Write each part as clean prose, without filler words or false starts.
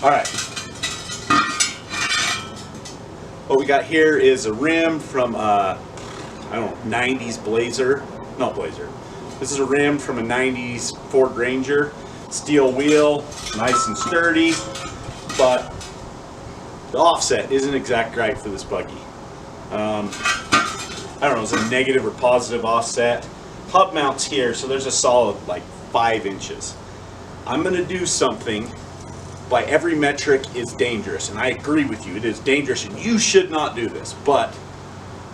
Alright. What we got here is a rim from I don't know, 90s Blazer. No, Blazer. This is a rim from a 90s Ford Ranger. Steel wheel, nice and sturdy, but the offset isn't exact right for this buggy. I don't know, is it a negative or positive offset? Hub mounts here, so there's a solid like 5 inches. I'm going to do something by every metric is dangerous, and I agree with you, it is dangerous and you should not do this, but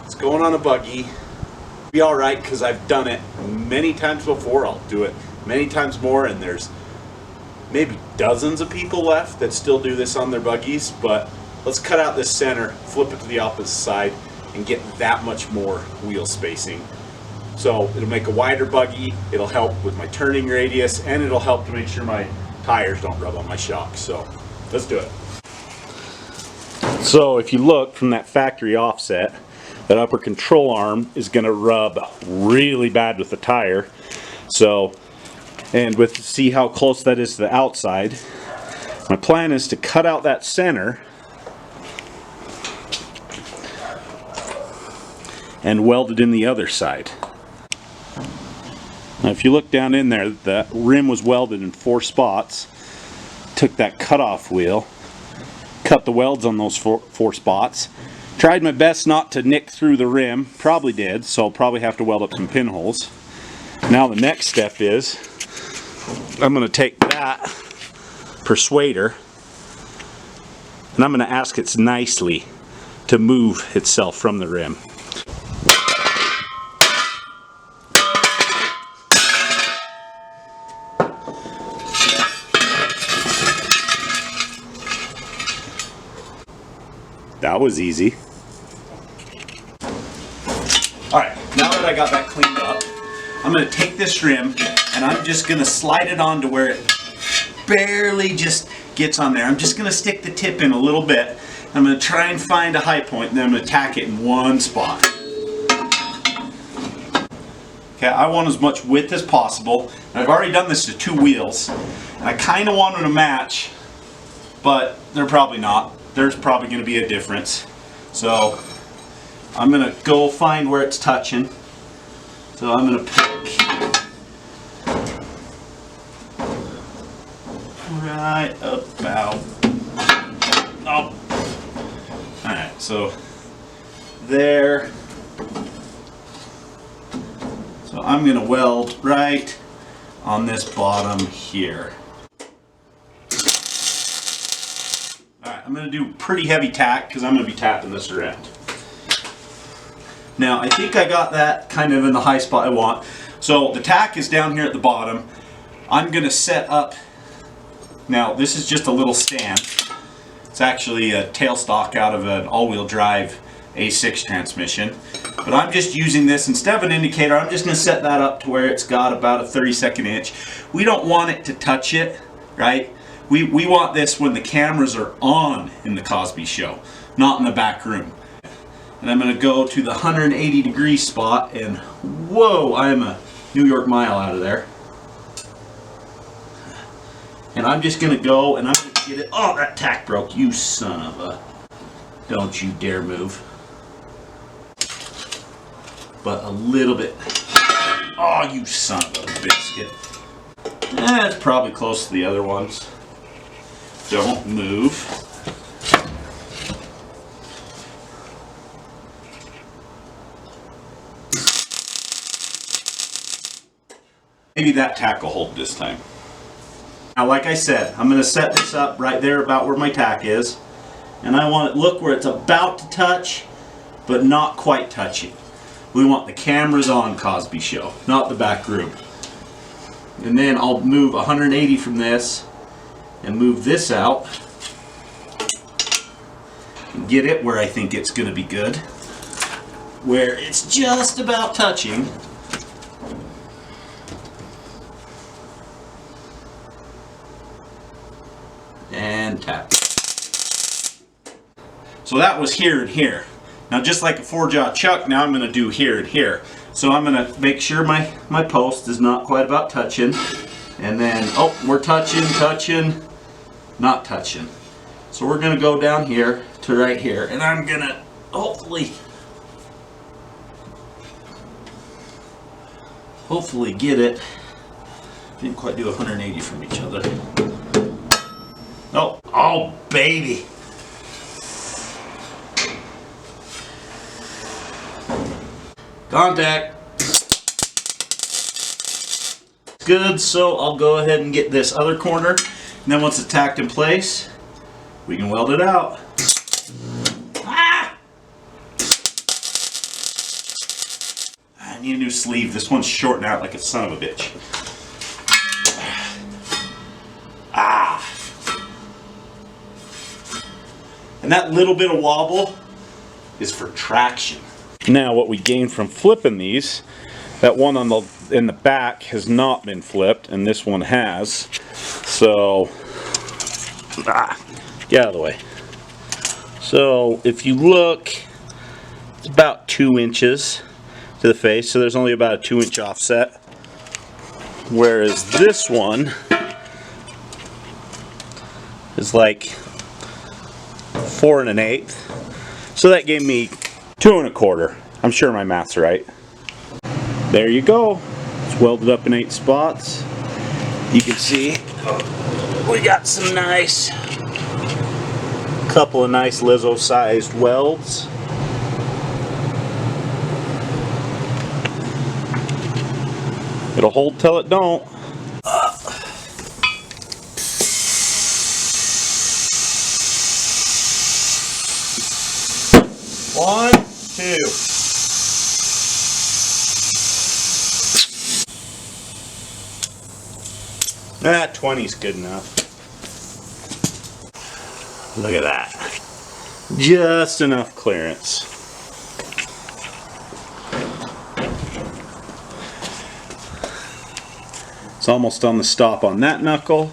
it's going on a buggy. Be alright because I've done it many times before. I'll do it many times more, and there's maybe dozens of people left that still do this on their buggies, but let's cut out this center, flip it to the opposite side, and get that much more wheel spacing. So it'll make a wider buggy, it'll help with my turning radius, and it'll help to make sure my tires don't rub on my shocks. So let's do it. So if you look from that factory offset, that upper control arm is going to rub really bad with the tire. So, and see how close that is to the outside. My plan is to cut out that center and weld it in the other side. Now if you look down in there, the rim was welded in 4 spots. Took that cutoff wheel, cut the welds on those four spots. Tried my best not to nick through the rim, probably did, so I'll probably have to weld up some pinholes. Now the next step is, I'm going to take that persuader and I'm going to ask it nicely to move itself from the rim. That was easy. Alright, now that I got that cleaned up, I'm going to take this rim and I'm just going to slide it on to where it barely just gets on there. I'm just going to stick the tip in a little bit. I'm going to try and find a high point and then I'm going to tack it in one spot. Okay, I want as much width as possible. I've already done this to 2 wheels. And I kind of want them to match, but they're probably not. There's probably going to be a difference. So I'm going to go find where it's touching. So I'm going to pick right about, oh. Alright, so there. So I'm going to weld right on this bottom here. I'm going to do pretty heavy tack because I'm going to be tapping this around. Now I think I got that kind of in the high spot I want. So the tack is down here at the bottom. I'm going to set up, now this is just a little stand. It's actually a tailstock out of an all-wheel drive A6 transmission. But I'm just using this instead of an indicator. I'm just going to set that up to where it's got about a 32nd inch. We don't want it to touch it, right? We want this when the cameras are on in the Cosby show, not in the back room. And I'm going to go to the 180-degree spot, and whoa, I am a New York mile out of there. And I'm just going to go and I'm going to get it. Oh, that tack broke, you son of a. Don't you dare move. But a little bit. Oh, you son of a biscuit. It's probably close to the other ones. Don't move. Maybe that tack will hold this time. Now, like I said, I'm going to set this up right there about where my tack is. And I want it to look where it's about to touch, but not quite touching. We want the cameras on Cosby show, not the back room. And then I'll move 180 from this and move this out and get it where I think it's going to be good, where it's just about touching. And tap. So that was here and here. Now just like a 4-jaw chuck, now I'm going to do here and here. So I'm going to make sure my post is not quite about touching. And then, oh, we're touching, not touching. So we're going to go down here to right here, and I'm going to hopefully get it. Didn't quite do 180 from each other. Oh baby. Contact. Good, so I'll go ahead and get this other corner, and then once it's tacked in place, we can weld it out. Ah! I need a new sleeve. This one's shorting out like a son of a bitch. Ah! And that little bit of wobble is for traction. Now what we gain from flipping these, that one in the back has not been flipped, and this one has. So, get out of the way. So if you look, it's about 2 inches to the face, so there's only about a 2-inch offset. Whereas this one is like 4 1/8. So that gave me 2 1/4. I'm sure my math's right. There you go. It's welded up in 8 spots. You can see we got some couple of nice Lizzo sized welds. It'll hold till it don't. 1, 2. That 20's good enough. Look at that. Just enough clearance. It's almost on the stop on that knuckle.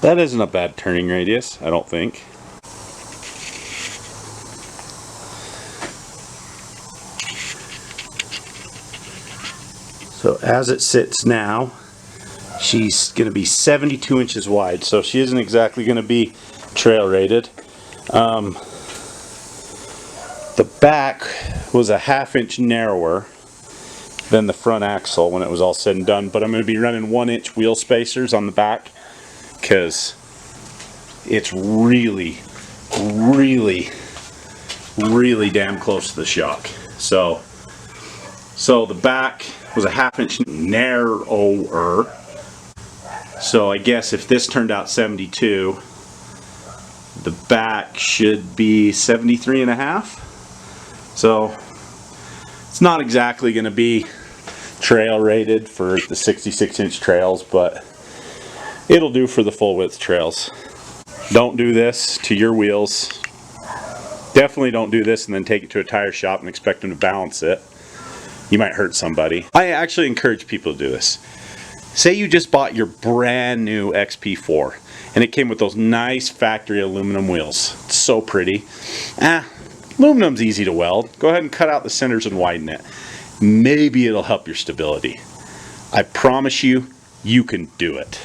That isn't a bad turning radius, I don't think. So as it sits now, she's going to be 72 inches wide, so she isn't exactly going to be trail rated. The back was a 1/2 inch narrower than the front axle when it was all said and done, but I'm going to be running 1-inch wheel spacers on the back because it's really damn close to the shock. So the back was a 1/2 inch narrower. So I guess if this turned out 72, the back should be 73.5. So it's not exactly going to be trail rated for the 66-inch trails, but it'll do for the full width trails. Don't do this to your wheels. Definitely don't do this and then take it to a tire shop and expect them to balance it. You might hurt somebody. I actually encourage people to do this. Say you just bought your brand new XP4 and it came with those nice factory aluminum wheels. It's so pretty. Aluminum's easy to weld. Go ahead and cut out the centers and widen it. Maybe it'll help your stability. I promise you, you can do it.